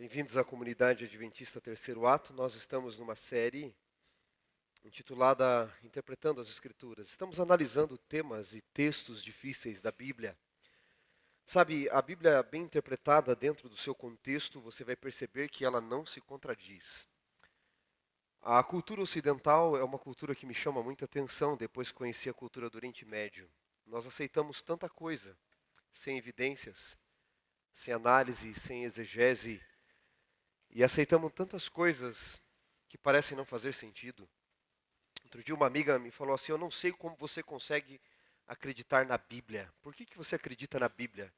Bem-vindos à comunidade Adventista Terceiro Ato. Nós estamos numa série intitulada Interpretando as Escrituras. Estamos analisando temas e textos difíceis da Bíblia. Sabe, a Bíblia bem interpretada dentro do seu contexto, você vai perceber que ela não se contradiz. A cultura ocidental é uma cultura que me chama muita atenção depois que conheci a cultura do Oriente Médio. Nós aceitamos tanta coisa sem evidências, sem análise, sem exegese. E aceitamos tantas coisas que parecem não fazer sentido. Outro dia uma amiga me falou assim, eu não sei como você consegue acreditar na Bíblia. Por que você acredita na Bíblia?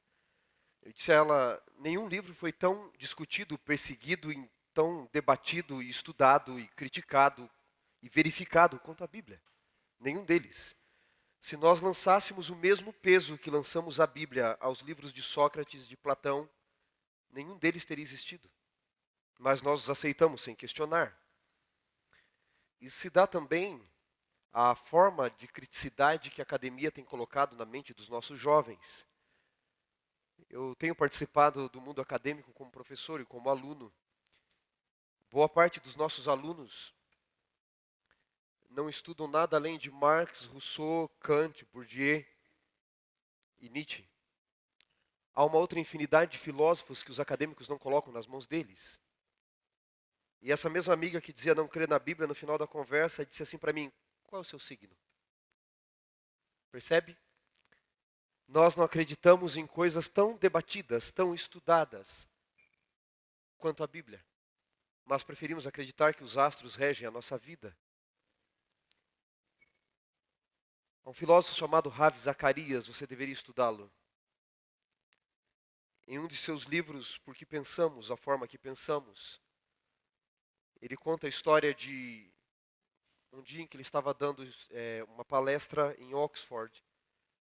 Eu disse a ela, nenhum livro foi tão discutido, perseguido, tão debatido, e estudado, e criticado, e verificado quanto a Bíblia. Nenhum deles. Se nós lançássemos o mesmo peso que lançamos a Bíblia aos livros de Sócrates, de Platão, nenhum deles teria existido. Mas nós os aceitamos sem questionar. Isso se dá também à forma de criticidade que a academia tem colocado na mente dos nossos jovens. Eu tenho participado do mundo acadêmico como professor e como aluno. Boa parte dos nossos alunos não estudam nada além de Marx, Rousseau, Kant, Bourdieu e Nietzsche. Há uma outra infinidade de filósofos que os acadêmicos não colocam nas mãos deles. E essa mesma amiga que dizia não crer na Bíblia, no final da conversa, disse assim para mim, qual é o seu signo? Percebe? Nós não acreditamos em coisas tão debatidas, tão estudadas, quanto a Bíblia. Nós preferimos acreditar que os astros regem a nossa vida. Há um filósofo chamado Ravi Zacarias, você deveria estudá-lo. Em um de seus livros, Por que Pensamos, a Forma que Pensamos, ele conta a história de um dia em que ele estava dando uma palestra em Oxford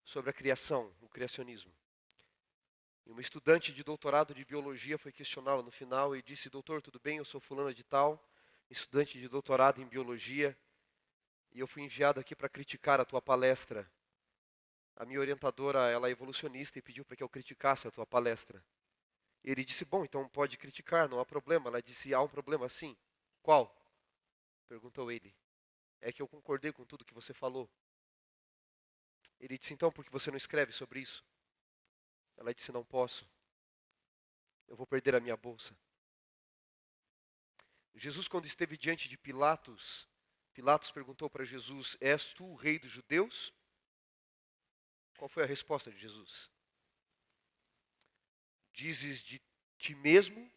sobre a criação, o criacionismo. E uma estudante de doutorado de biologia foi questioná-lo no final e disse, doutor, tudo bem, eu sou fulana de tal, estudante de doutorado em biologia, e eu fui enviado aqui para criticar a tua palestra. A minha orientadora, ela é evolucionista e pediu para que eu criticasse a tua palestra. Ele disse, bom, então pode criticar, não há problema. Ela disse, há um problema sim. Qual? Perguntou ele. É que eu concordei com tudo que você falou. Ele disse, então, por que você não escreve sobre isso? Ela disse, não posso. Eu vou perder a minha bolsa. Jesus, quando esteve diante de Pilatos, Pilatos perguntou para Jesus, és tu o rei dos judeus? Qual foi a resposta de Jesus? Dizes de ti mesmo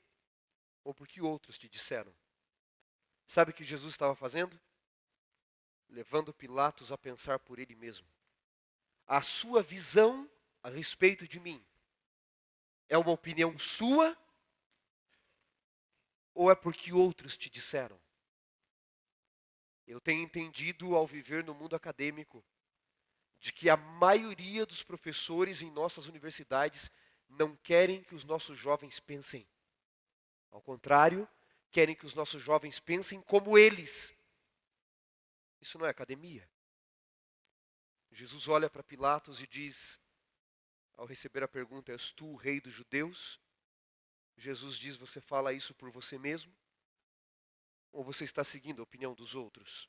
ou porque outros te disseram? Sabe o que Jesus estava fazendo? Levando Pilatos a pensar por ele mesmo. A sua visão a respeito de mim é uma opinião sua ou é porque outros te disseram? Eu tenho entendido ao viver no mundo acadêmico de que a maioria dos professores em nossas universidades não querem que os nossos jovens pensem. Ao contrário, querem que os nossos jovens pensem como eles. Isso não é academia. Jesus olha para Pilatos e diz, ao receber a pergunta, és tu o rei dos judeus? Jesus diz, você fala isso por você mesmo? Ou você está seguindo a opinião dos outros?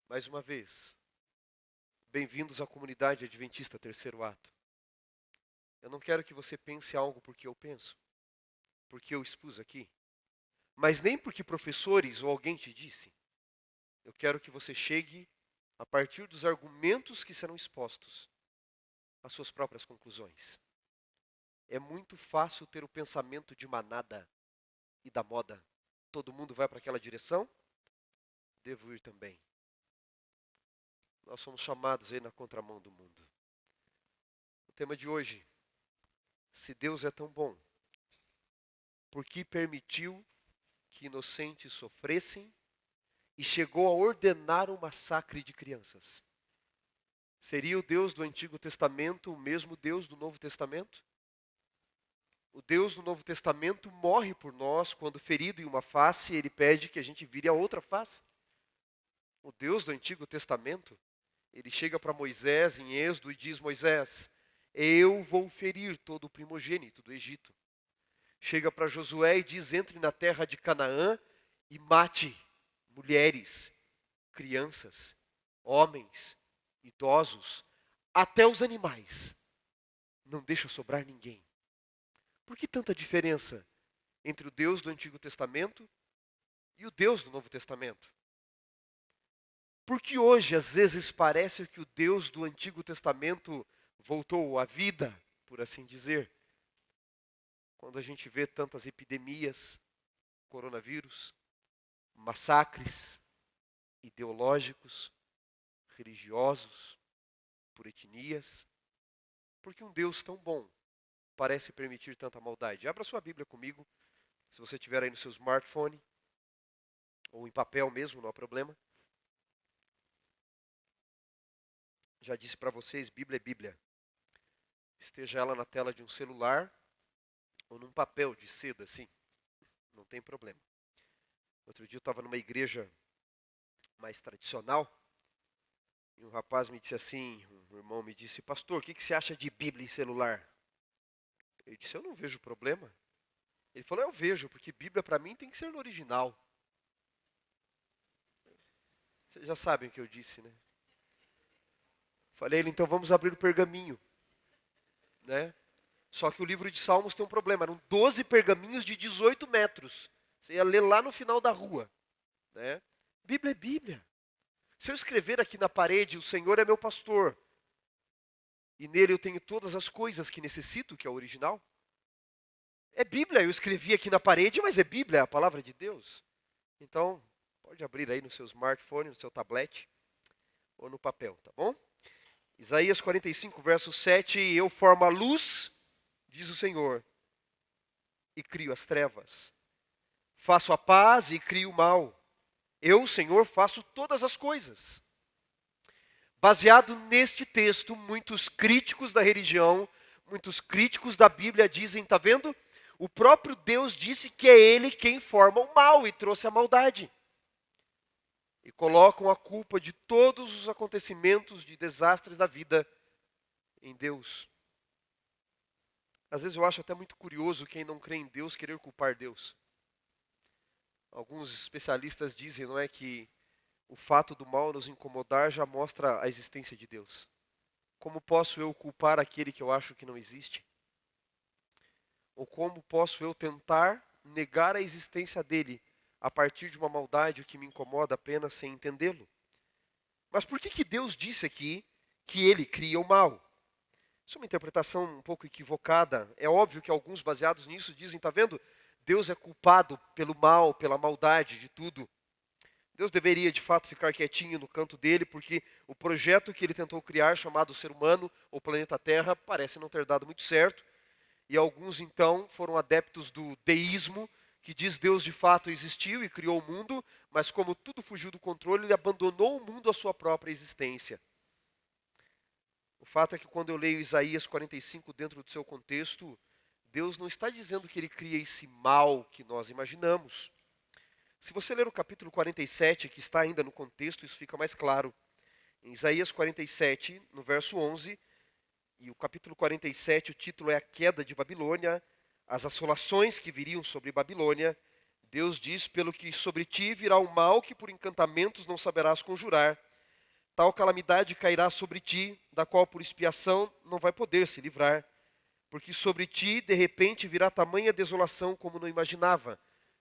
Mais uma vez, bem-vindos à comunidade Adventista Terceiro Ato. Eu não quero que você pense algo porque eu penso, porque eu expus aqui, mas nem porque professores ou alguém te disse. Eu quero que você chegue, a partir dos argumentos que serão expostos, às suas próprias conclusões. É muito fácil ter o pensamento de manada e da moda. Todo mundo vai para aquela direção? Devo ir também. Nós somos chamados aí na contramão do mundo. O tema de hoje, se Deus é tão bom, por que permitiu que inocentes sofressem e chegou a ordenar um massacre de crianças? Seria o Deus do Antigo Testamento o mesmo Deus do Novo Testamento? O Deus do Novo Testamento morre por nós quando ferido em uma face, ele pede que a gente vire a outra face. O Deus do Antigo Testamento, ele chega para Moisés em Êxodo e diz, Moisés, eu vou ferir todo o primogênito do Egito. chega para Josué e diz: entre na terra de Canaã e mate mulheres, crianças, homens, idosos, até os animais. Não deixa sobrar ninguém. Por que tanta diferença entre o Deus do Antigo Testamento e o Deus do Novo Testamento? Porque hoje, às vezes, parece que o Deus do Antigo Testamento voltou à vida, por assim dizer. Quando a gente vê tantas epidemias, coronavírus, massacres ideológicos, religiosos, por etnias. Porque um Deus tão bom parece permitir tanta maldade? Abra sua Bíblia comigo, se você tiver aí no seu smartphone, ou em papel mesmo, não há problema. Já disse para vocês, Bíblia é Bíblia. Esteja ela na tela de um celular ou num papel de seda, assim, não tem problema. Outro dia eu estava numa igreja mais tradicional, e um rapaz me disse assim, um irmão me disse: pastor, o que você acha de Bíblia e celular? Eu disse: eu não vejo problema. Ele falou: eu vejo, porque Bíblia para mim tem que ser no original. Vocês já sabem o que eu disse, né? Falei: então vamos abrir o pergaminho, né? Só que o livro de Salmos tem um problema, eram 12 pergaminhos de 18 metros. Você ia ler lá no final da rua, né? Bíblia é Bíblia. Se eu escrever aqui na parede: o Senhor é meu pastor, e nele eu tenho todas as coisas que necessito, que é o original, é Bíblia. Eu escrevi aqui na parede, mas é Bíblia, é a palavra de Deus. Então, pode abrir aí no seu smartphone, no seu tablet, ou no papel, tá bom? Isaías 45, verso 7, eu formo a luz, diz o Senhor, e crio as trevas. Faço a paz e crio o mal. Eu, Senhor, faço todas as coisas. Baseado neste texto, muitos críticos da religião, muitos críticos da Bíblia dizem: tá vendo? O próprio Deus disse que é Ele quem forma o mal e trouxe a maldade. E colocam a culpa de todos os acontecimentos de desastres da vida em Deus. Às vezes eu acho até muito curioso quem não crê em Deus querer culpar Deus. Alguns especialistas dizem, não é, que o fato do mal nos incomodar já mostra a existência de Deus. Como posso eu culpar aquele que eu acho que não existe? Ou como posso eu tentar negar a existência dele a partir de uma maldade que me incomoda apenas sem entendê-lo? Mas por que Deus disse aqui que ele cria o mal? Isso é uma interpretação um pouco equivocada. É óbvio que alguns baseados nisso dizem: tá vendo? Deus é culpado pelo mal, pela maldade de tudo. Deus deveria de fato ficar quietinho no canto dele, porque o projeto que ele tentou criar, chamado ser humano ou planeta Terra, parece não ter dado muito certo. E alguns então foram adeptos do deísmo, que diz Deus de fato existiu e criou o mundo, mas como tudo fugiu do controle, ele abandonou o mundo à sua própria existência. O fato é que quando eu leio Isaías 45 dentro do seu contexto, Deus não está dizendo que ele cria esse mal que nós imaginamos. Se você ler o capítulo 47, que está ainda no contexto, isso fica mais claro. Em Isaías 47, no verso 11, e o capítulo 47, o título é A Queda de Babilônia, as assolações que viriam sobre Babilônia. Deus diz: pelo que sobre ti virá o mal que por encantamentos não saberás conjurar. Tal calamidade cairá sobre ti, da qual por expiação não vai poder se livrar. Porque sobre ti, de repente, virá tamanha desolação como não imaginava.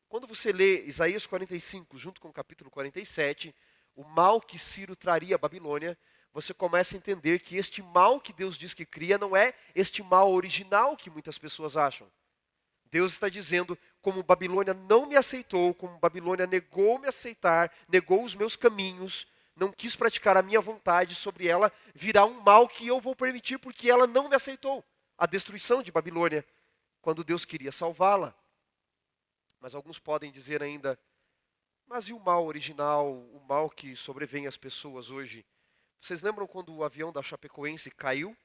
Quando você lê Isaías 45, junto com o capítulo 47, o mal que Ciro traria à Babilônia, você começa a entender que este mal que Deus diz que cria não é este mal original que muitas pessoas acham. Deus está dizendo: como Babilônia não me aceitou, como Babilônia negou me aceitar, negou os meus caminhos, não quis praticar a minha vontade sobre ela, virá um mal que eu vou permitir porque ela não me aceitou. A destruição de Babilônia, quando Deus queria salvá-la. Mas alguns podem dizer ainda: mas e o mal original, o mal que sobrevém às pessoas hoje? Vocês lembram quando o avião da Chapecoense caiu?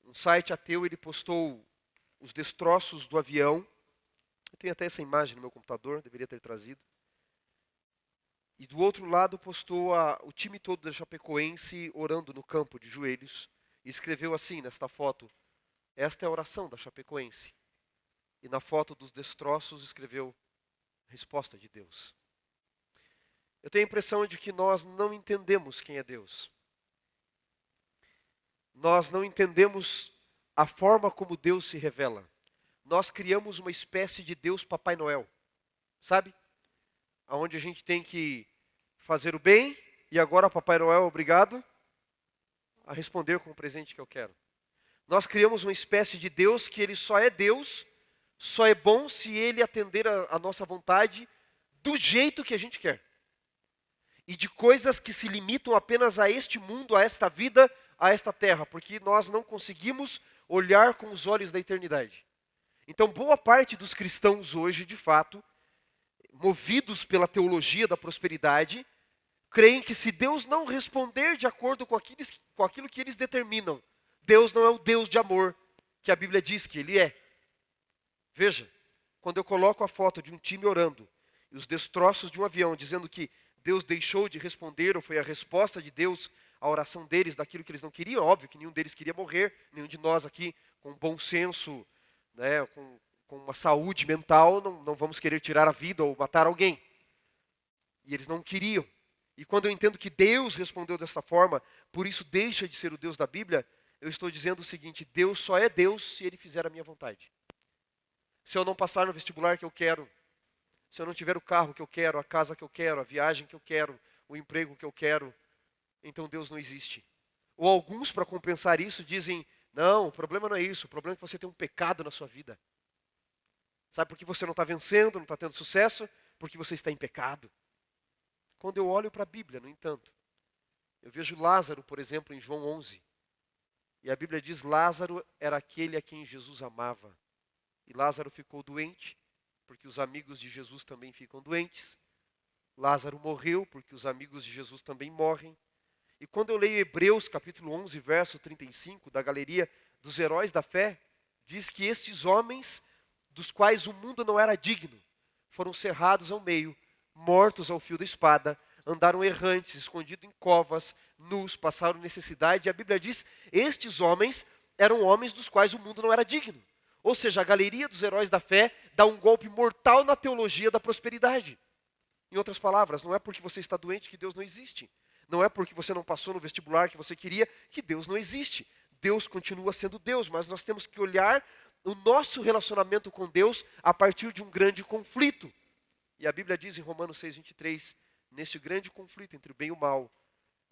Um site ateu, ele postou os destroços do avião. Eu tenho até essa imagem no meu computador, deveria ter trazido. E do outro lado postou o time todo da Chapecoense orando no campo de joelhos. E escreveu assim nesta foto: esta é a oração da Chapecoense. E na foto dos destroços escreveu resposta de Deus. Eu tenho a impressão de que nós não entendemos quem é Deus. Nós não entendemos a forma como Deus se revela. Nós criamos uma espécie de Deus Papai Noel, sabe? Onde a gente tem que fazer o bem e agora Papai Noel é obrigado a responder com o presente que eu quero. Nós criamos uma espécie de Deus que ele só é Deus, só é bom se ele atender a nossa vontade do jeito que a gente quer. E de coisas que se limitam apenas a este mundo, a esta vida, a esta terra, porque nós não conseguimos olhar com os olhos da eternidade. Então, boa parte dos cristãos hoje, de fato, movidos pela teologia da prosperidade, creem que se Deus não responder de acordo com aquilo que eles determinam, Deus não é o Deus de amor que a Bíblia diz que Ele é. Veja, quando eu coloco a foto de um time orando e os destroços de um avião dizendo que Deus deixou de responder, ou foi a resposta de Deus à oração deles daquilo que eles não queriam, óbvio que nenhum deles queria morrer, nenhum de nós aqui com bom senso, né, com uma saúde mental, não vamos querer tirar a vida ou matar alguém. E eles não queriam. E quando eu entendo que Deus respondeu dessa forma, por isso deixa de ser o Deus da Bíblia, eu estou dizendo o seguinte: Deus só é Deus se Ele fizer a minha vontade. Se eu não passar no vestibular que eu quero, se eu não tiver o carro que eu quero, a casa que eu quero, a viagem que eu quero, o emprego que eu quero, então Deus não existe. Ou alguns, para compensar isso, dizem: não, o problema não é isso, o problema é que você tem um pecado na sua vida. Sabe por que você não está vencendo, não está tendo sucesso? Porque você está em pecado. Quando eu olho para a Bíblia, no entanto, eu vejo Lázaro, por exemplo, em João 11. E a Bíblia diz: Lázaro era aquele a quem Jesus amava. E Lázaro ficou doente, porque os amigos de Jesus também ficam doentes. Lázaro morreu, porque os amigos de Jesus também morrem. E quando eu leio Hebreus capítulo 11, verso 35, da galeria dos heróis da fé, diz que estes homens, dos quais o mundo não era digno, foram cerrados ao meio, mortos ao fio da espada, andaram errantes, escondidos em covas, nus, passaram necessidade. E a Bíblia diz: estes homens eram homens dos quais o mundo não era digno. Ou seja, a galeria dos heróis da fé dá um golpe mortal na teologia da prosperidade. Em outras palavras, não é porque você está doente que Deus não existe. Não é porque você não passou no vestibular que você queria que Deus não existe. Deus continua sendo Deus, mas nós temos que olhar o nosso relacionamento com Deus a partir de um grande conflito. E a Bíblia diz em Romanos 6:23, nesse grande conflito entre o bem e o mal,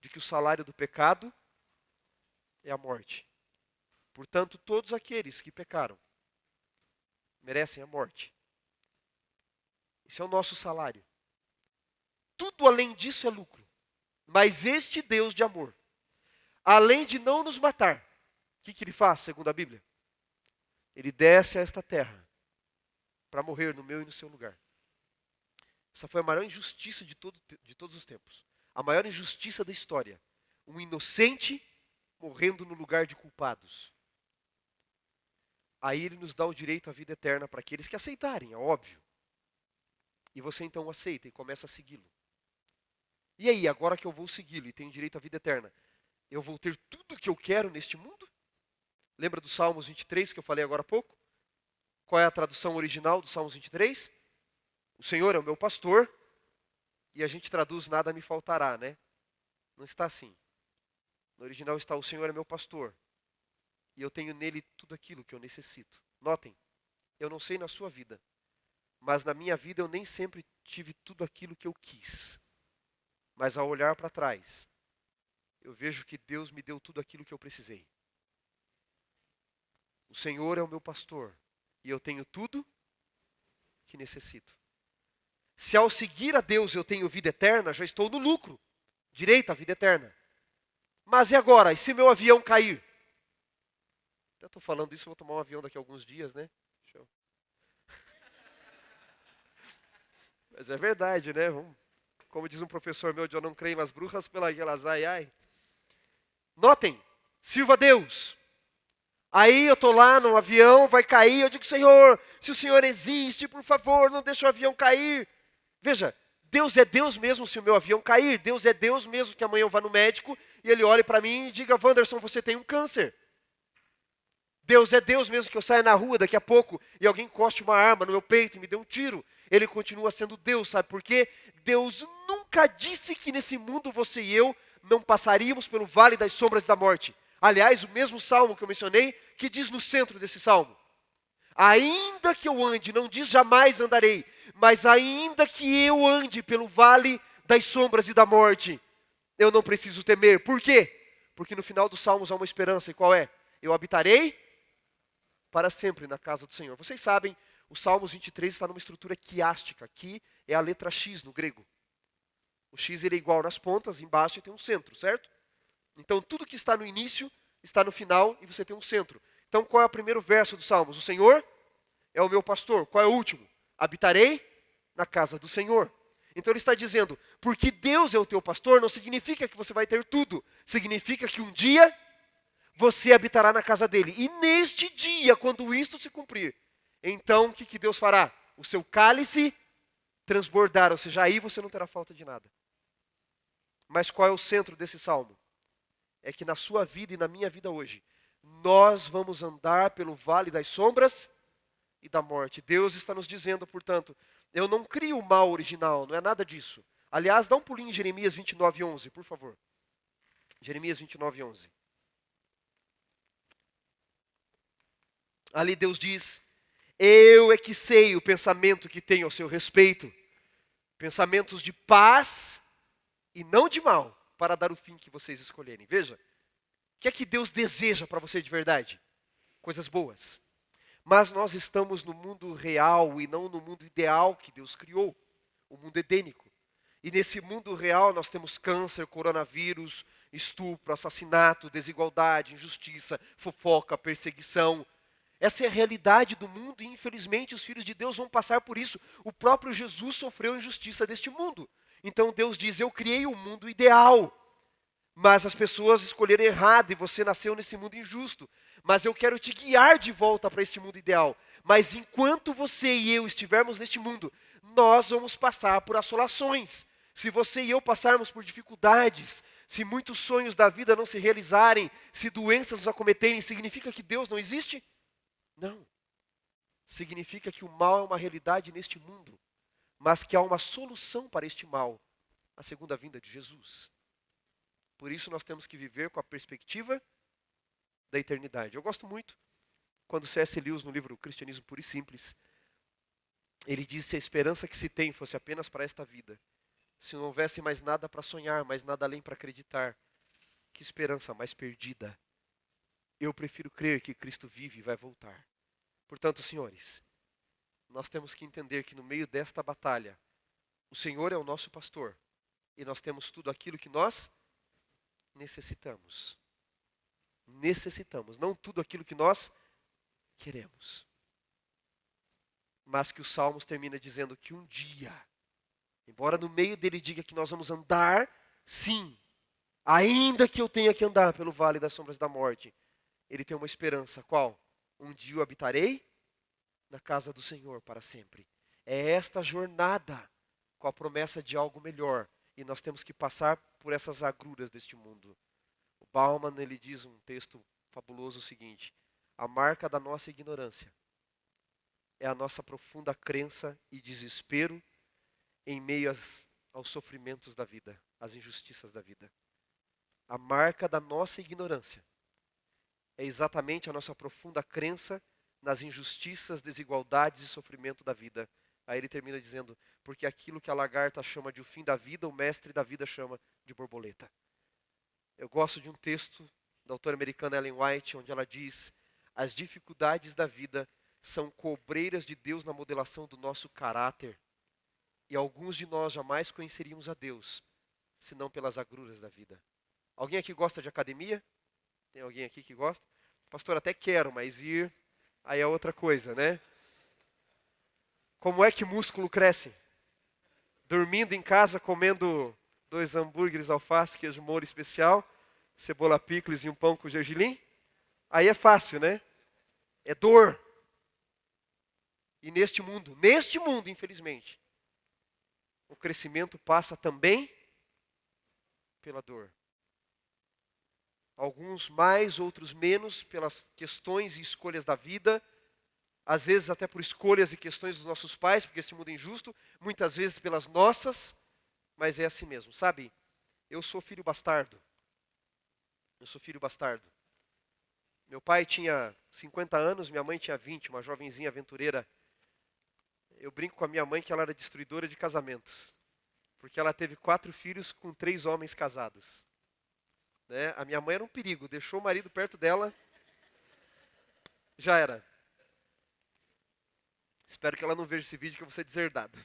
de que o salário do pecado é a morte. Portanto, todos aqueles que pecaram merecem a morte. Esse é o nosso salário. Tudo além disso é lucro. Mas este Deus de amor, além de não nos matar, o que Ele faz, segundo a Bíblia? Ele desce a esta terra para morrer no meu e no seu lugar. Essa foi a maior injustiça de todos os tempos. A maior injustiça da história. Um inocente morrendo no lugar de culpados. Aí Ele nos dá o direito à vida eterna para aqueles que aceitarem, é óbvio. E você então o aceita e começa a segui-lo. E aí, agora que eu vou segui-lo e tenho direito à vida eterna, eu vou ter tudo o que eu quero neste mundo? Lembra do Salmos 23 que eu falei agora há pouco? Qual é a tradução original do Salmos 23? O Senhor é o meu pastor, e a gente traduz: nada me faltará, né? Não está assim. No original está: o Senhor é meu pastor, e eu tenho nele tudo aquilo que eu necessito. Notem, eu não sei na sua vida, mas na minha vida eu nem sempre tive tudo aquilo que eu quis. Mas ao olhar para trás, eu vejo que Deus me deu tudo aquilo que eu precisei. O Senhor é o meu pastor, e eu tenho tudo que necessito. Se ao seguir a Deus eu tenho vida eterna, já estou no lucro, direito à vida eterna. Mas e agora? E se meu avião cair? Eu estou falando isso, vou tomar um avião daqui a alguns dias, né? Mas é verdade, né? Como diz um professor meu, eu não creio nas bruxas pela elas ai. Notem, sirva a Deus. Aí eu estou lá no avião, vai cair, eu digo: Senhor, se o Senhor existe, por favor, não deixe o avião cair. Veja, Deus é Deus mesmo se o meu avião cair. Deus é Deus mesmo que amanhã eu vá no médico e Ele olhe para mim e diga: Wanderson, você tem um câncer. Deus é Deus mesmo que eu saia na rua daqui a pouco e alguém encoste uma arma no meu peito e me dê um tiro. Ele continua sendo Deus, sabe por quê? Deus nunca disse que nesse mundo você e eu não passaríamos pelo vale das sombras da morte. Aliás, o mesmo salmo que eu mencionei, que diz no centro desse salmo: ainda que eu ande, não diz jamais andarei, mas ainda que eu ande pelo vale das sombras e da morte, eu não preciso temer. Por quê? Porque no final dos salmos há uma esperança, e qual é? Eu habitarei para sempre na casa do Senhor. Vocês sabem, o Salmos 23 está numa estrutura quiástica. Aqui é a letra X no grego. O X ele é igual nas pontas, embaixo tem um centro, certo? Então tudo que está no início está no final e você tem um centro. Então qual é o primeiro verso do Salmos? O Senhor é o meu pastor. Qual é o último? Habitarei na casa do Senhor. Então ele está dizendo, porque Deus é o teu pastor, não significa que você vai ter tudo. Significa que um dia você habitará na casa dele. E neste dia, quando isto se cumprir, então o que Deus fará? O seu cálice transbordar, ou seja, aí você não terá falta de nada. Mas qual é o centro desse salmo? É que na sua vida e na minha vida hoje, nós vamos andar pelo vale das sombras e da morte. Deus está nos dizendo, portanto, eu não crio o mal original, não é nada disso. Aliás, dá um pulinho em Jeremias 29:11, por favor. Jeremias 29:11. Ali Deus diz, eu é que sei o pensamento que tenho ao seu respeito, pensamentos de paz e não de mal, para dar o fim que vocês escolherem. Veja, o que é que Deus deseja para você de verdade? Coisas boas. Mas nós estamos no mundo real e não no mundo ideal que Deus criou, o mundo edênico. E nesse mundo real nós temos câncer, coronavírus, estupro, assassinato, desigualdade, injustiça, fofoca, perseguição. Essa é a realidade do mundo e infelizmente os filhos de Deus vão passar por isso. O próprio Jesus sofreu a injustiça deste mundo. Então Deus diz, eu criei um mundo ideal, mas as pessoas escolheram errado e você nasceu nesse mundo injusto. Mas eu quero te guiar de volta para este mundo ideal. Mas enquanto você e eu estivermos neste mundo, nós vamos passar por assolações. Se você e eu passarmos por dificuldades, se muitos sonhos da vida não se realizarem, se doenças nos acometerem, significa que Deus não existe? Não. Significa que o mal é uma realidade neste mundo, mas que há uma solução para este mal, a segunda vinda de Jesus. Por isso nós temos que viver com a perspectiva da eternidade. Eu gosto muito quando C.S. Lewis, no livro Cristianismo Puro e Simples, ele diz, se a esperança que se tem fosse apenas para esta vida, se não houvesse mais nada para sonhar, mais nada além para acreditar, que esperança mais perdida. Eu prefiro crer que Cristo vive e vai voltar. Portanto, senhores, nós temos que entender que no meio desta batalha, o Senhor é o nosso pastor e nós temos tudo aquilo que nós necessitamos. Necessitamos, não tudo aquilo que nós queremos. Mas que os Salmos termina dizendo que um dia, embora no meio dele diga que nós vamos andar, sim, ainda que eu tenha que andar pelo vale das sombras da morte, ele tem uma esperança, qual? Um dia eu habitarei na casa do Senhor para sempre. É esta jornada com a promessa de algo melhor. E nós temos que passar por essas agruras deste mundo. O Bauman, ele diz um texto fabuloso o seguinte: a marca da nossa ignorância é a nossa profunda crença e desespero em meio aos sofrimentos da vida, às injustiças da vida. A marca da nossa ignorância é exatamente a nossa profunda crença nas injustiças, desigualdades e sofrimento da vida. Aí ele termina dizendo, porque aquilo que a lagarta chama de o fim da vida, o mestre da vida chama de borboleta. Eu gosto de um texto da autora americana Ellen White, onde ela diz, as dificuldades da vida são cobreiras de Deus na modelação do nosso caráter. E alguns de nós jamais conheceríamos a Deus, senão pelas agruras da vida. Alguém aqui gosta de academia? Tem alguém aqui que gosta? Pastor, até quero, mas ir, aí é outra coisa, né? Como é que músculo cresce? Dormindo em casa, comendo 2 hambúrgueres, alface, queijo molho especial, cebola picles e um pão com gergelim? Aí é fácil, né? É dor. E neste mundo, infelizmente, o crescimento passa também pela dor. Alguns mais, outros menos, pelas questões e escolhas da vida, às vezes até por escolhas e questões dos nossos pais, porque esse mundo é injusto, muitas vezes pelas nossas, mas é assim mesmo, sabe? Eu sou filho bastardo. Eu sou filho bastardo. Meu pai tinha 50 anos, minha mãe tinha 20, uma jovenzinha aventureira. Eu brinco com a minha mãe que ela era destruidora de casamentos, porque ela teve 4 filhos com 3 homens casados. Né? A minha mãe era um perigo, deixou o marido perto dela, já era. Espero que ela não veja esse vídeo que eu vou ser deserdada.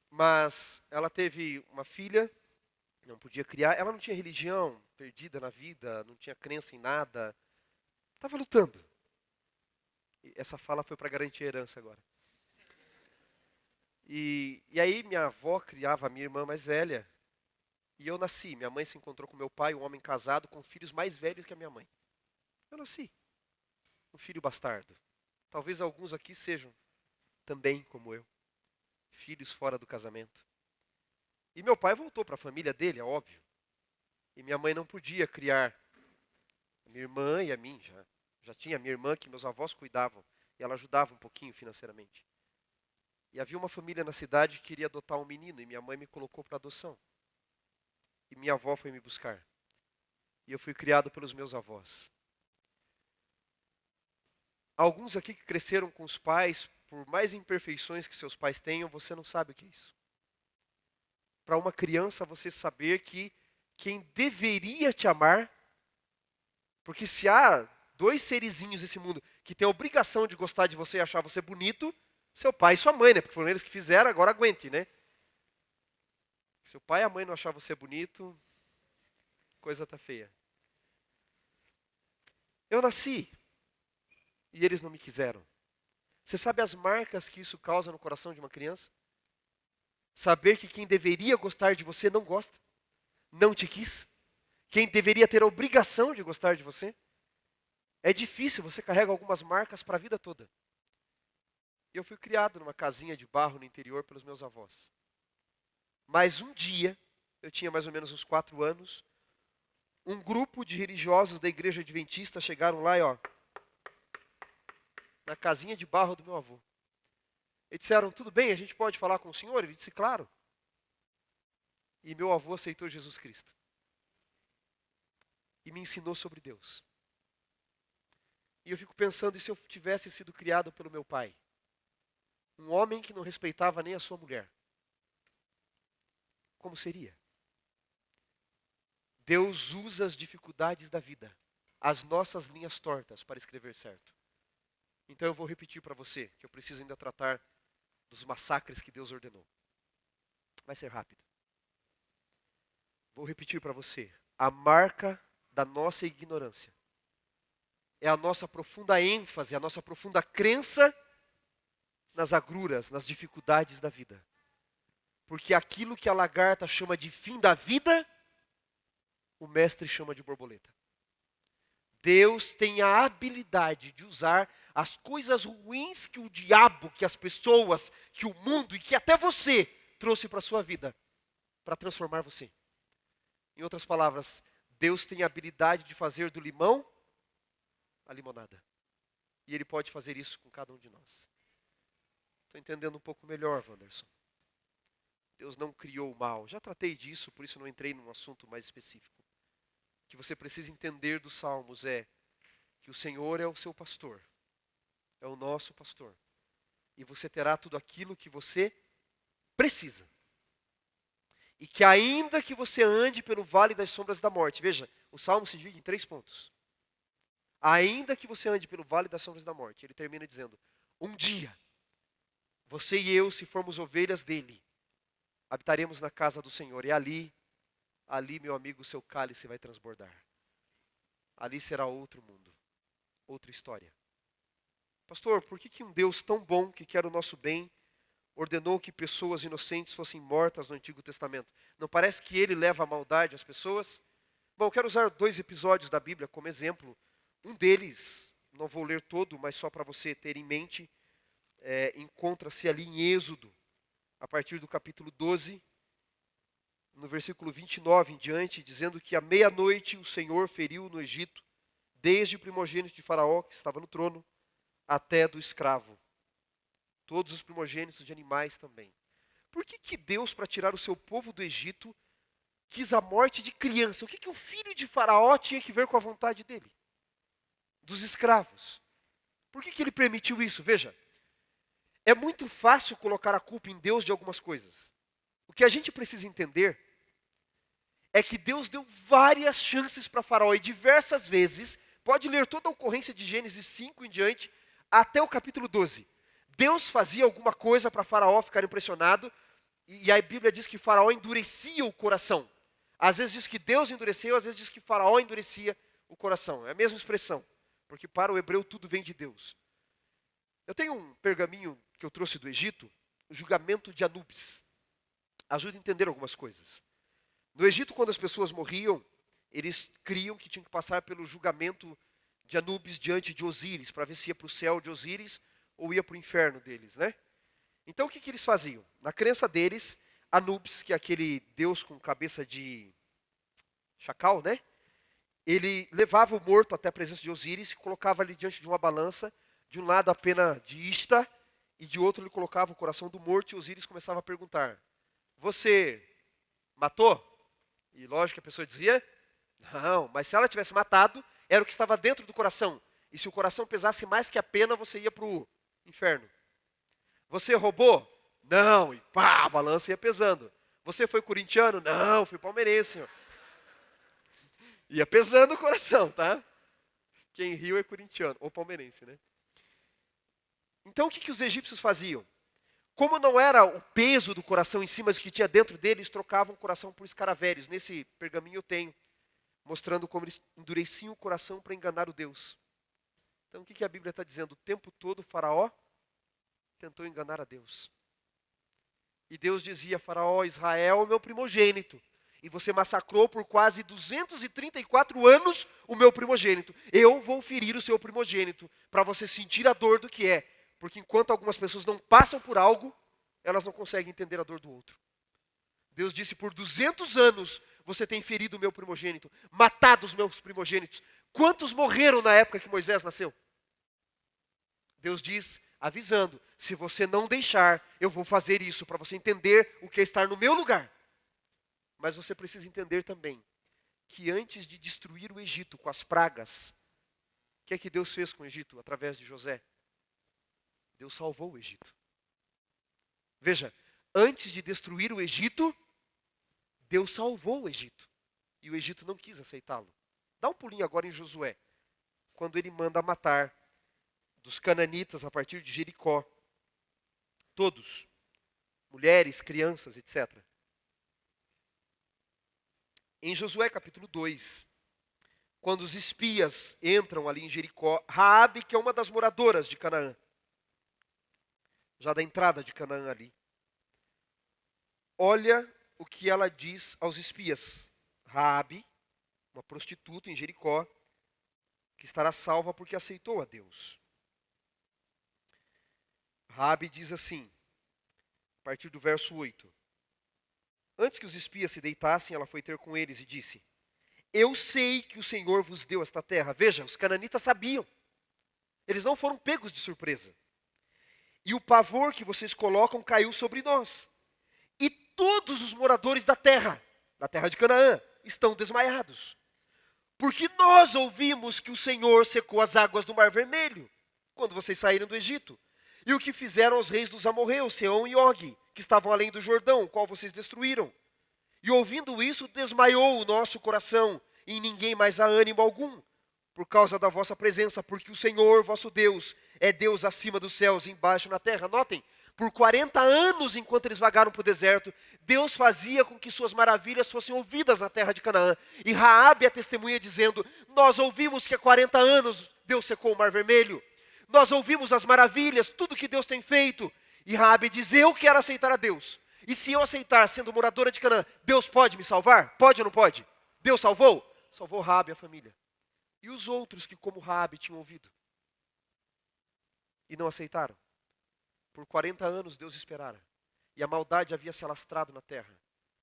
Mas ela teve uma filha, não podia criar, ela não tinha religião, perdida na vida, não tinha crença em nada. Estava lutando. E essa fala foi para garantir a herança agora. E aí minha avó criava a minha irmã mais velha. E eu nasci. Minha mãe se encontrou com meu pai, um homem casado, com filhos mais velhos que a minha mãe. Eu nasci. Um filho bastardo. Talvez alguns aqui sejam também como eu. Filhos fora do casamento. E meu pai voltou para a família dele, é óbvio. E minha mãe não podia criar a minha irmã e a mim. Já tinha a minha irmã que meus avós cuidavam. E ela ajudava um pouquinho financeiramente. E havia uma família na cidade que queria adotar um menino. E minha mãe me colocou para adoção. E minha avó foi me buscar. E eu fui criado pelos meus avós. Alguns aqui que cresceram com os pais, por mais imperfeições que seus pais tenham, você não sabe o que é isso. Para uma criança, você saber que quem deveria te amar, porque se há 2 serizinhos nesse mundo que têm a obrigação de gostar de você e achar você bonito, seu pai e sua mãe, né? Porque foram eles que fizeram, agora aguente, né? Seu pai e a mãe não achar você bonito, coisa tá feia. Eu nasci e eles não me quiseram. Você sabe as marcas que isso causa no coração de uma criança? Saber que quem deveria gostar de você não gosta, não te quis. Quem deveria ter a obrigação de gostar de você. É difícil, você carrega algumas marcas para a vida toda. Eu fui criado numa casinha de barro no interior pelos meus avós. Mas um dia, eu tinha mais ou menos uns 4 anos, um grupo de religiosos da igreja adventista chegaram lá e na casinha de barro do meu avô. E disseram, tudo bem, a gente pode falar com o senhor? Ele disse, claro. E meu avô aceitou Jesus Cristo. E me ensinou sobre Deus. E eu fico pensando, e se eu tivesse sido criado pelo meu pai? Um homem que não respeitava nem a sua mulher. Como seria? Deus usa as dificuldades da vida, as nossas linhas tortas, para escrever certo. Então eu vou repetir para você, que eu preciso ainda tratar dos massacres que Deus ordenou. Vai ser rápido. Vou repetir para você. A marca da nossa ignorância é a nossa profunda ênfase, a nossa profunda crença nas agruras, nas dificuldades da vida. Porque aquilo que a lagarta chama de fim da vida, o mestre chama de borboleta. Deus tem a habilidade de usar as coisas ruins que o diabo, que as pessoas, que o mundo e que até você trouxe para a sua vida, para transformar você. Em outras palavras, Deus tem a habilidade de fazer do limão a limonada. E Ele pode fazer isso com cada um de nós. Estou entendendo um pouco melhor, Wanderson. Deus não criou o mal. Já tratei disso, por isso não entrei num assunto mais específico. O que você precisa entender dos Salmos é que o Senhor é o seu pastor. É o nosso pastor. E você terá tudo aquilo que você precisa. E que ainda que você ande pelo vale das sombras da morte. Veja, o Salmo se divide em 3 pontos. Ainda que você ande pelo vale das sombras da morte. Ele termina dizendo, um dia, você e eu, se formos ovelhas dele, habitaremos na casa do Senhor. E ali, meu amigo, o seu cálice vai transbordar. Ali será outro mundo, outra história. Pastor, por que um Deus tão bom, que quer o nosso bem, ordenou que pessoas inocentes fossem mortas no Antigo Testamento? Não parece que ele leva a maldade às pessoas? Bom, eu quero usar 2 episódios da Bíblia como exemplo. Um deles, não vou ler todo, mas só para você ter em mente, encontra-se ali em Êxodo, a partir do capítulo 12. no versículo 29 em diante, dizendo que à meia-noite o Senhor feriu no Egito, desde o primogênito de Faraó, que estava no trono, até do escravo. Todos os primogênitos de animais também. Por que Deus, para tirar o seu povo do Egito, quis a morte de criança? O que o filho de Faraó tinha que ver com a vontade dele? Dos escravos. Por que ele permitiu isso? Veja, é muito fácil colocar a culpa em Deus de algumas coisas. O que a gente precisa entender é que Deus deu várias chances para Faraó e diversas vezes, pode ler toda a ocorrência de Gênesis 5 em diante, até o capítulo 12. Deus fazia alguma coisa para Faraó ficar impressionado, e a Bíblia diz que Faraó endurecia o coração. Às vezes diz que Deus endureceu, às vezes diz que Faraó endurecia o coração. É a mesma expressão, porque para o hebreu tudo vem de Deus. Eu tenho um pergaminho que eu trouxe do Egito, o julgamento de Anubis. Ajuda a entender algumas coisas. No Egito, quando as pessoas morriam, eles criam que tinham que passar pelo julgamento de Anubis diante de Osíris, para ver se ia para o céu de Osíris ou ia para o inferno deles, né? Então o que eles faziam? Na crença deles, Anubis, que é aquele deus com cabeça de chacal, né? Ele levava o morto até a presença de Osíris e colocava ali diante de uma balança, de um lado a pena de Ista, e de outro ele colocava o coração do morto, e Osíris começava a perguntar: você matou? E lógico que a pessoa dizia: não, mas se ela tivesse matado, era o que estava dentro do coração. E se o coração pesasse mais que a pena, você ia para o inferno. Você roubou? Não, e pá, a balança ia pesando. Você foi corintiano? Não, fui palmeirense. Ia pesando o coração, tá? Quem riu é corintiano, ou palmeirense, né? Então o que os egípcios faziam? Como não era o peso do coração em si, mas o que tinha dentro deles, trocavam o coração por escaravelhos. Nesse pergaminho eu tenho, mostrando como eles endureciam o coração para enganar o Deus. Então o que a Bíblia está dizendo? O tempo todo o Faraó tentou enganar a Deus. E Deus dizia: Faraó, Israel é o meu primogênito. E você massacrou por quase 234 anos o meu primogênito. Eu vou ferir o seu primogênito, para você sentir a dor do que é. Porque enquanto algumas pessoas não passam por algo, elas não conseguem entender a dor do outro. Deus disse: por 200 anos você tem ferido o meu primogênito, matado os meus primogênitos. Quantos morreram na época que Moisés nasceu? Deus diz, avisando: se você não deixar, eu vou fazer isso, para você entender o que é estar no meu lugar. Mas você precisa entender também que antes de destruir o Egito com as pragas, o que é que Deus fez com o Egito através de José? Deus salvou o Egito. Veja, antes de destruir o Egito, Deus salvou o Egito. E o Egito não quis aceitá-lo. Dá um pulinho agora em Josué, quando ele manda matar dos cananitas a partir de Jericó. Todos. Mulheres, crianças, etc. Em Josué capítulo 2, quando os espias entram ali em Jericó, Raabe, que é uma das moradoras de Canaã, já da entrada de Canaã ali, olha o que ela diz aos espias. Raabe, uma prostituta em Jericó, que estará salva porque aceitou a Deus. Raabe diz assim, a partir do verso 8. Antes que os espias se deitassem, ela foi ter com eles e disse: eu sei que o Senhor vos deu esta terra. Veja, os cananitas sabiam. Eles não foram pegos de surpresa. E o pavor que vocês colocam caiu sobre nós. E todos os moradores da terra de Canaã, estão desmaiados. Porque nós ouvimos que o Senhor secou as águas do Mar Vermelho, quando vocês saíram do Egito. E o que fizeram os reis dos amorreus, Seom e Og, que estavam além do Jordão, o qual vocês destruíram. E ouvindo isso, desmaiou o nosso coração, e em ninguém mais há ânimo algum, por causa da vossa presença, porque o Senhor, vosso Deus, é Deus acima dos céus e embaixo na terra. Notem, por 40 anos, enquanto eles vagaram para o deserto, Deus fazia com que suas maravilhas fossem ouvidas na terra de Canaã. E Raabe é testemunha dizendo: nós ouvimos que há 40 anos Deus secou o Mar Vermelho. Nós ouvimos as maravilhas, tudo que Deus tem feito. E Raabe diz: eu quero aceitar a Deus. E se eu aceitar, sendo moradora de Canaã, Deus pode me salvar? Pode ou não pode? Deus salvou? Salvou Raabe e a família. E os outros que, como Raabe, tinham ouvido e não aceitaram? Por 40 anos Deus esperara. E a maldade havia se alastrado na terra.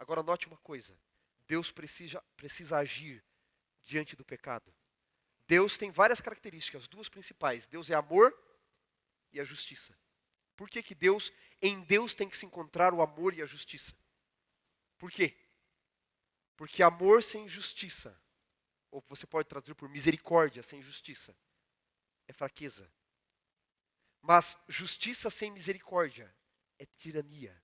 Agora note uma coisa, Deus precisa agir diante do pecado. Deus tem várias características, duas principais. Deus é amor e a justiça. Por que que em Deus tem que se encontrar o amor e a justiça? Por quê? Porque amor sem justiça, ou você pode traduzir por misericórdia sem justiça, é fraqueza. Mas justiça sem misericórdia é tirania.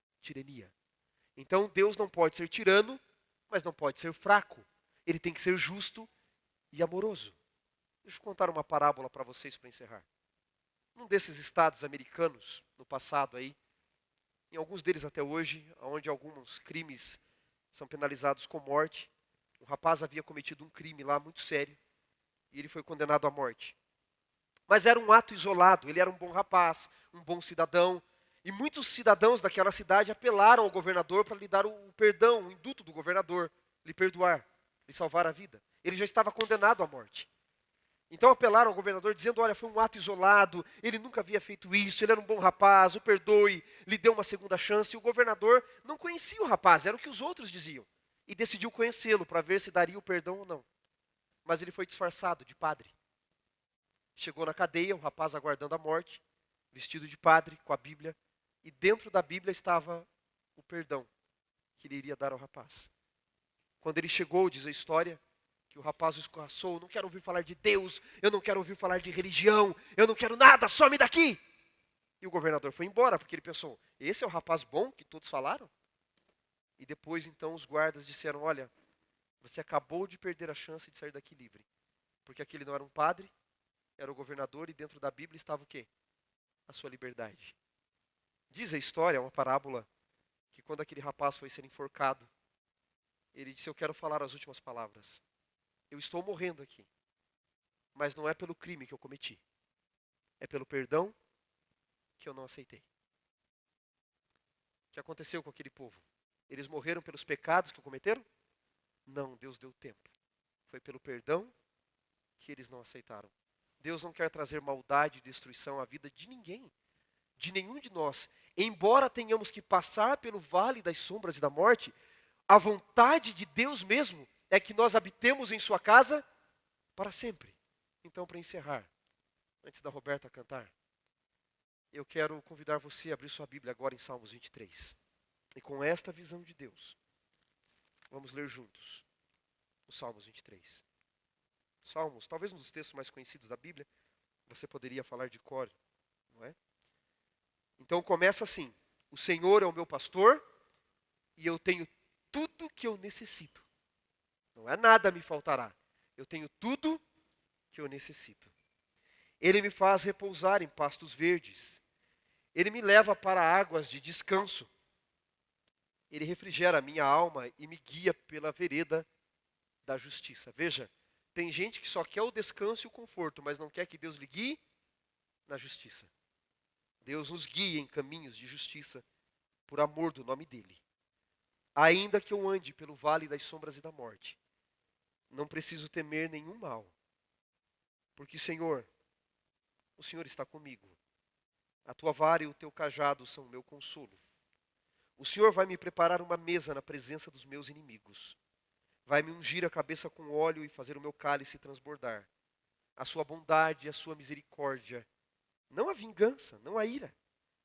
Então Deus não pode ser tirano, mas não pode ser fraco. Ele tem que ser justo e amoroso. Deixa eu contar uma parábola para vocês para encerrar. Num desses estados americanos, no passado aí, em alguns deles até hoje, onde alguns crimes são penalizados com morte, um rapaz havia cometido um crime lá muito sério e ele foi condenado à morte. Mas era um ato isolado, ele era um bom rapaz, um bom cidadão, e muitos cidadãos daquela cidade apelaram ao governador para lhe dar o perdão, o induto do governador, lhe perdoar, lhe salvar a vida. Ele já estava condenado à morte. Então apelaram ao governador dizendo, olha, foi um ato isolado, ele nunca havia feito isso, ele era um bom rapaz, o perdoe, lhe deu uma segunda chance. E o governador não conhecia o rapaz, era o que os outros diziam. E decidiu conhecê-lo para ver se daria o perdão ou não. Mas ele foi disfarçado de padre. Chegou na cadeia, o rapaz aguardando a morte, vestido de padre, com a Bíblia. E dentro da Bíblia estava o perdão que ele iria dar ao rapaz. Quando ele chegou, diz a história, que o rapaz o escorraçou, eu não quero ouvir falar de Deus, eu não quero ouvir falar de religião, eu não quero nada, some daqui! E o governador foi embora, porque ele pensou, esse é o rapaz bom que todos falaram? E depois então os guardas disseram, olha, você acabou de perder a chance de sair daqui livre. Porque aquele não era um padre, era o governador e dentro da Bíblia estava o quê? A sua liberdade. Diz a história, uma parábola, que quando aquele rapaz foi ser enforcado, ele disse, eu quero falar as últimas palavras. Eu estou morrendo aqui, mas não é pelo crime que eu cometi. É pelo perdão que eu não aceitei. O que aconteceu com aquele povo? Eles morreram pelos pecados que cometeram? Não, Deus deu tempo. Foi pelo perdão que eles não aceitaram. Deus não quer trazer maldade e destruição à vida de ninguém, de nenhum de nós. Embora tenhamos que passar pelo vale das sombras e da morte, a vontade de Deus mesmo é que nós habitemos em sua casa para sempre. Então, para encerrar, antes da Roberta cantar, eu quero convidar você a abrir sua Bíblia agora em Salmos 23. E com esta visão de Deus, vamos ler juntos os Salmos 23. Salmos, talvez um dos textos mais conhecidos da Bíblia, você poderia falar de cor, não é? Então começa assim, o Senhor é o meu pastor e eu tenho tudo que eu necessito. Não é nada me faltará. Eu tenho tudo que eu necessito. Ele me faz repousar em pastos verdes. Ele me leva para águas de descanso. Ele refrigera a minha alma e me guia pela vereda da justiça. Veja, tem gente que só quer o descanso e o conforto, mas não quer que Deus lhe guie na justiça. Deus nos guia em caminhos de justiça, por amor do nome dEle. Ainda que eu ande pelo vale das sombras e da morte, não preciso temer nenhum mal, porque, Senhor, o Senhor está comigo. A tua vara e o teu cajado são o meu consolo. O Senhor vai me preparar uma mesa na presença dos meus inimigos. Vai me ungir a cabeça com óleo e fazer o meu cálice transbordar. A sua bondade e a sua misericórdia, não a vingança, não a ira,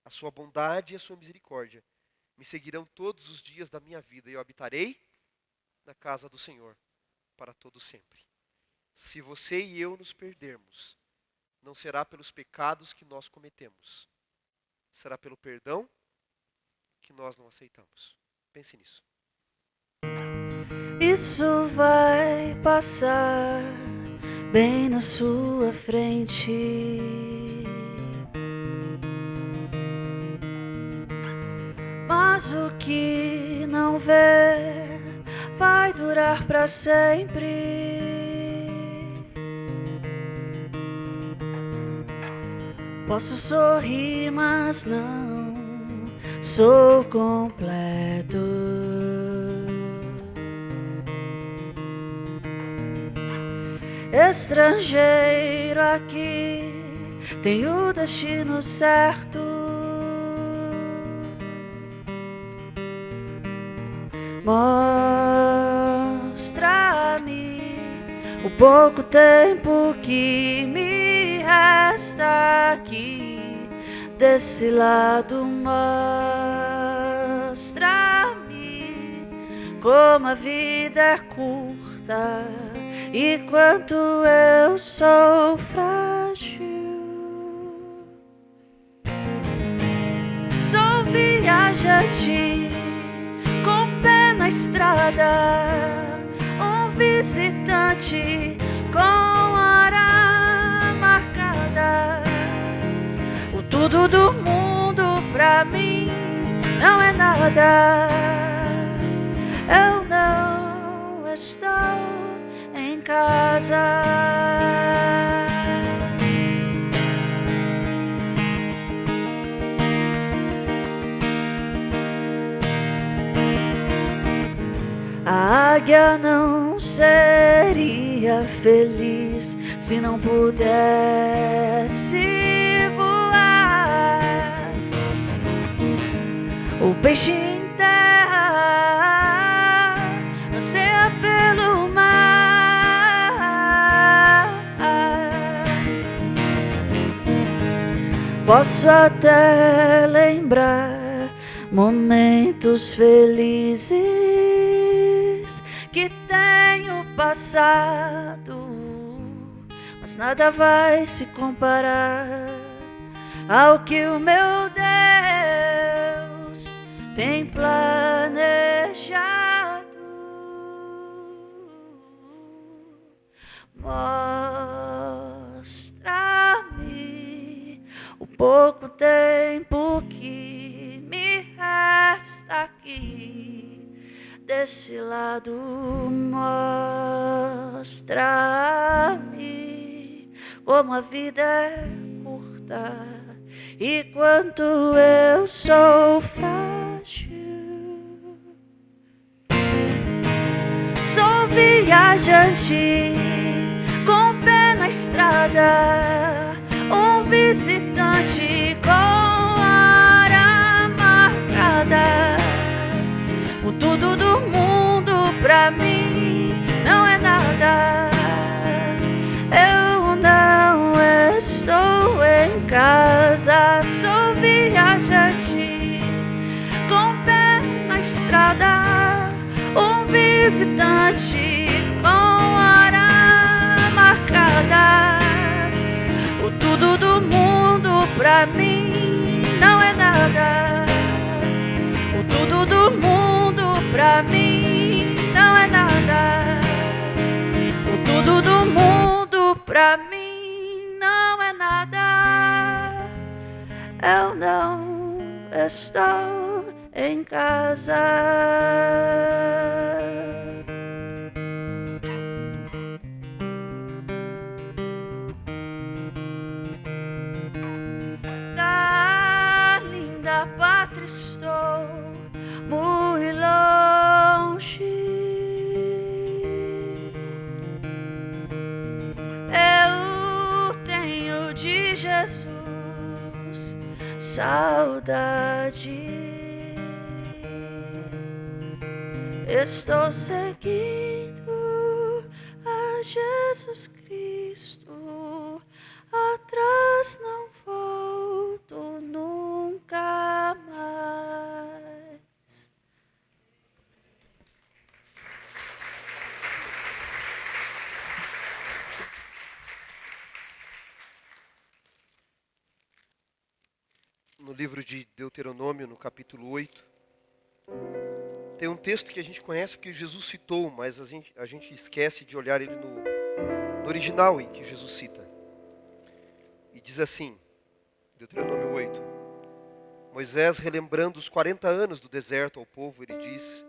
a sua bondade e a sua misericórdia me seguirão todos os dias da minha vida e eu habitarei na casa do Senhor para todo sempre. Se você e eu nos perdermos, não será pelos pecados que nós cometemos, será pelo perdão que nós não aceitamos. Pense nisso. Isso vai passar bem na sua frente. Mas o que não vê vai durar para sempre. Posso sorrir, mas não sou completo. Estrangeiro aqui, tenho o destino certo. Mostra-me o pouco tempo que me resta aqui desse lado. Mostra-me como a vida é curta e quanto eu sou frágil. Sou viajante com o pé na estrada, um visitante com hora marcada. O tudo do mundo pra mim não é nada. Eu não estou em casa. A águia não seria feliz se não pudesse voar. O peixe em terra anseia pelo mar. Posso até lembrar momentos felizes que tenho passado, mas nada vai se comparar ao que o meu Deus tem planejado. Mostra-me o pouco tempo que me resta aqui desse lado. Mostra-me como a vida é curta e quanto eu sou frágil. Sou viajante com o pé na estrada, um visitante com hora marcada. O tudo do mundo pra mim não é nada. Eu não estou em casa. Sou viajante com o pé na estrada, um visitante com hora marcada. O tudo do mundo pra mim não é nada. O tudo do mundo pra mim não é nada. O tudo do mundo pra mim não é nada. Eu não estou em casa. Da linda pátria estou muito longe. Eu tenho de Jesus saudade. Estou seguindo a Jesus Cristo, atrás não volto nunca mais. No livro de Deuteronômio, no capítulo 8, tem um texto que a gente conhece porque Jesus citou, mas a gente esquece de olhar ele no original em que Jesus cita. E diz assim, Deuteronômio 8, Moisés, relembrando os 40 anos do deserto ao povo, ele diz: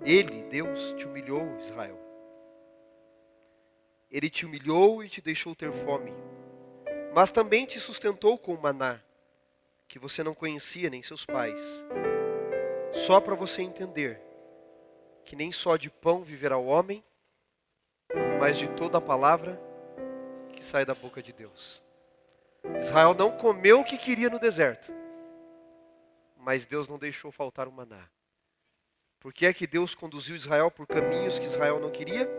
Ele, Deus, te humilhou, Israel. Ele te humilhou e te deixou ter fome, mas também te sustentou com o maná, que você não conhecia nem seus pais. Só para você entender que nem só de pão viverá o homem, mas de toda a palavra que sai da boca de Deus. Israel não comeu o que queria no deserto, mas Deus não deixou faltar o maná. Por que é que Deus conduziu Israel por caminhos que Israel não queria?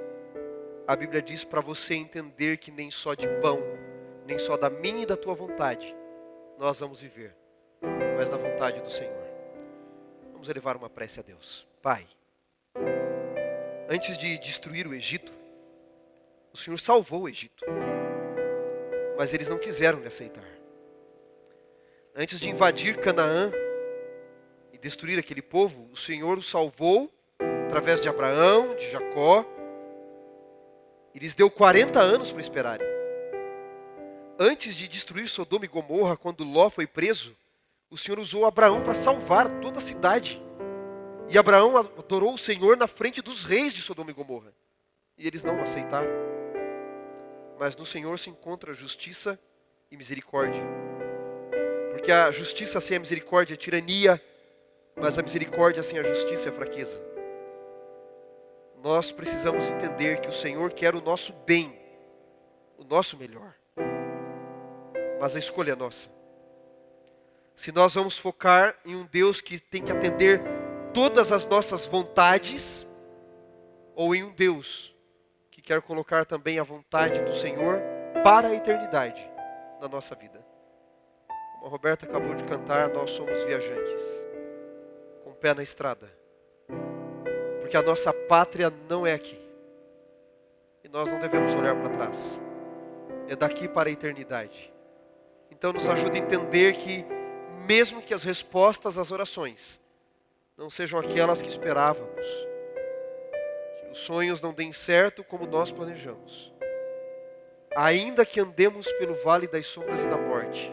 A Bíblia diz para você entender que nem só de pão, nem só da minha e da tua vontade nós vamos viver, mas da vontade do Senhor. Vamos elevar uma prece a Deus. Pai, antes de destruir o Egito, o Senhor salvou o Egito, mas eles não quiseram lhe aceitar. Antes de invadir Canaã e destruir aquele povo, o Senhor os salvou através de Abraão, de Jacó, e lhes deu 40 anos para esperarem. Antes de destruir Sodoma e Gomorra, quando Ló foi preso, o Senhor usou Abraão para salvar toda a cidade. E Abraão adorou o Senhor na frente dos reis de Sodoma e Gomorra. E eles não o aceitaram. Mas no Senhor se encontra justiça e misericórdia. Porque a justiça sem a misericórdia é tirania, mas a misericórdia sem a justiça é fraqueza. Nós precisamos entender que o Senhor quer o nosso bem, o nosso melhor. Mas a escolha é nossa. Se nós vamos focar em um Deus que tem que atender todas as nossas vontades, ou em um Deus que quer colocar também a vontade do Senhor para a eternidade na nossa vida. Como a Roberta acabou de cantar, nós somos viajantes, com o pé na estrada. Porque a nossa pátria não é aqui. E nós não devemos olhar para trás. É daqui para a eternidade. Então nos ajuda a entender que mesmo que as respostas às orações não sejam aquelas que esperávamos, que os sonhos não deem certo como nós planejamos, ainda que andemos pelo vale das sombras e da morte,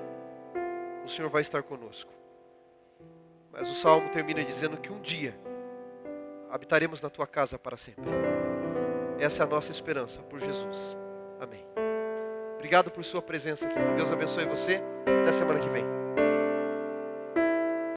o Senhor vai estar conosco. Mas o Salmo termina dizendo que um dia habitaremos na tua casa para sempre. Essa é a nossa esperança por Jesus. Amém. Obrigado por sua presença aqui. Que Deus abençoe você. Até semana que vem.